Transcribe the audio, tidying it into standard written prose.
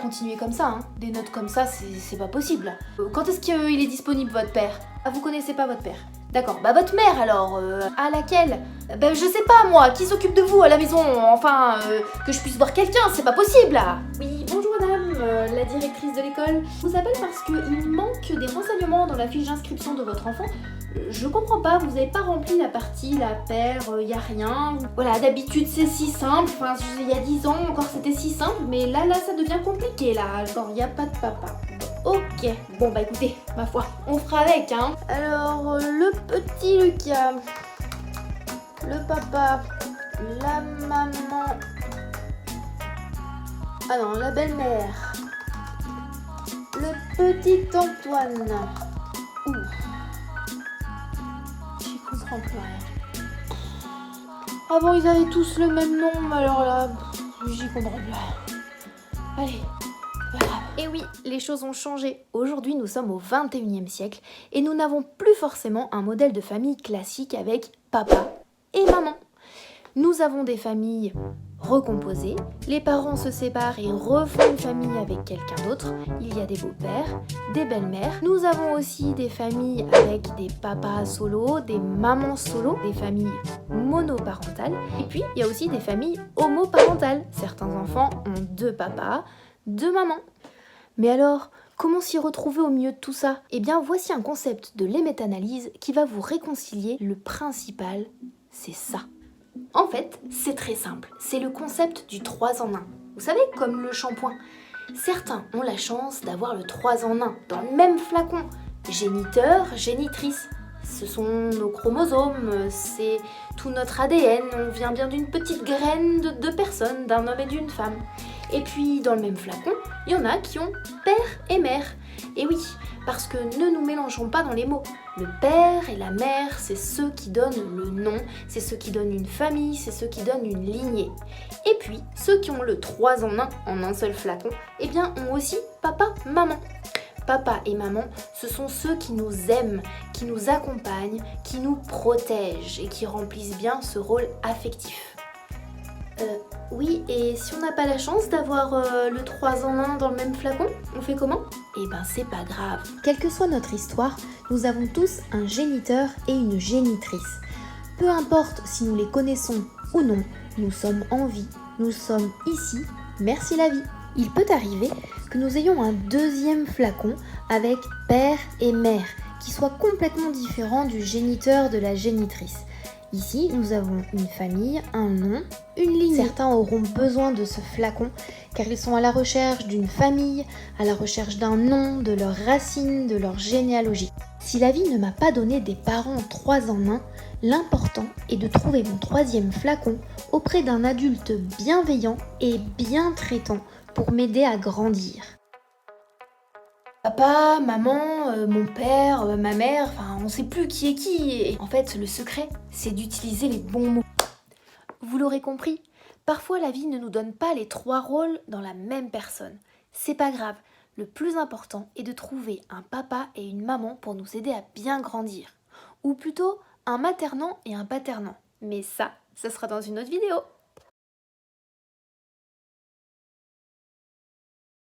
continuer comme ça, hein. Des notes comme ça, c'est pas possible. Quand est-ce qu'il est disponible, votre père? Ah, vous connaissez pas votre père? D'accord, bah votre mère alors, à laquelle? Bah je sais pas moi, qui s'occupe de vous à la maison? Enfin, que je puisse voir quelqu'un, c'est pas possible là. Oui, bonjour madame, la directrice de l'école. Je vous appelle parce qu'il manque des renseignements dans la fiche d'inscription de votre enfant. Je comprends pas, vous avez pas rempli la partie, la paire, y a rien. Voilà, d'habitude c'est si simple, enfin il y a 10 ans encore c'était si simple, mais là ça devient compliqué là, genre y a pas de papa. Ok, bon bah écoutez, ma foi, on fera avec hein. Alors, le petit Lucas, le papa, la maman, ah non, la belle-mère, le petit Antoine. Ouh, j'y comprends plus rien. Avant ils avaient tous le même nom, mais alors là, j'y comprends plus. Allez. Et oui, les choses ont changé. Aujourd'hui, nous sommes au 21e siècle et nous n'avons plus forcément un modèle de famille classique avec papa et maman. Nous avons des familles recomposées, les parents se séparent et refont une famille avec quelqu'un d'autre. Il y a des beaux-pères, des belles-mères. Nous avons aussi des familles avec des papas solo, des mamans solo, des familles monoparentales. Et puis, il y a aussi des familles homoparentales. Certains enfants ont 2 papas, 2 mamans. Mais alors, comment s'y retrouver au milieu de tout ça? Eh bien, voici un concept de l'hémétanalyse qui va vous réconcilier. Le principal, c'est ça. En fait, c'est très simple. C'est le concept du 3 en 1. Vous savez, comme le shampoing. Certains ont la chance d'avoir le 3 en 1 dans le même flacon. Géniteur, génitrice. Ce sont nos chromosomes, c'est tout notre ADN. On vient bien d'une petite graine de 2 personnes, d'un homme et d'une femme. Et puis, dans le même flacon, il y en a qui ont père et mère. Et oui, parce que ne nous mélangeons pas dans les mots. Le père et la mère, c'est ceux qui donnent le nom, c'est ceux qui donnent une famille, c'est ceux qui donnent une lignée. Et puis, ceux qui ont le 3 en un seul flacon, eh bien, ont aussi papa, maman. Papa et maman, ce sont ceux qui nous aiment, qui nous accompagnent, qui nous protègent et qui remplissent bien ce rôle affectif. Oui, et si on n'a pas la chance d'avoir le 3 en 1 dans le même flacon, on fait comment? Eh ben c'est pas grave. Quelle que soit notre histoire, nous avons tous un géniteur et une génitrice. Peu importe si nous les connaissons ou non, nous sommes en vie, nous sommes ici, merci la vie. Il peut arriver que nous ayons un 2e flacon avec père et mère, qui soit complètement différent du géniteur de la génitrice. Ici, nous avons une famille, un nom, une lignée. Certains auront besoin de ce flacon car ils sont à la recherche d'une famille, à la recherche d'un nom, de leurs racines, de leur généalogie. Si la vie ne m'a pas donné des parents 3 en 1, l'important est de trouver mon 3e flacon auprès d'un adulte bienveillant et bien traitant pour m'aider à grandir. Papa, maman, mon père, ma mère, enfin on sait plus qui est qui. Et en fait, le secret, c'est d'utiliser les bons mots. Vous l'aurez compris, parfois la vie ne nous donne pas les 3 rôles dans la même personne. C'est pas grave, le plus important est de trouver un papa et une maman pour nous aider à bien grandir. Ou plutôt, un maternant et un paternant. Mais ça sera dans une autre vidéo.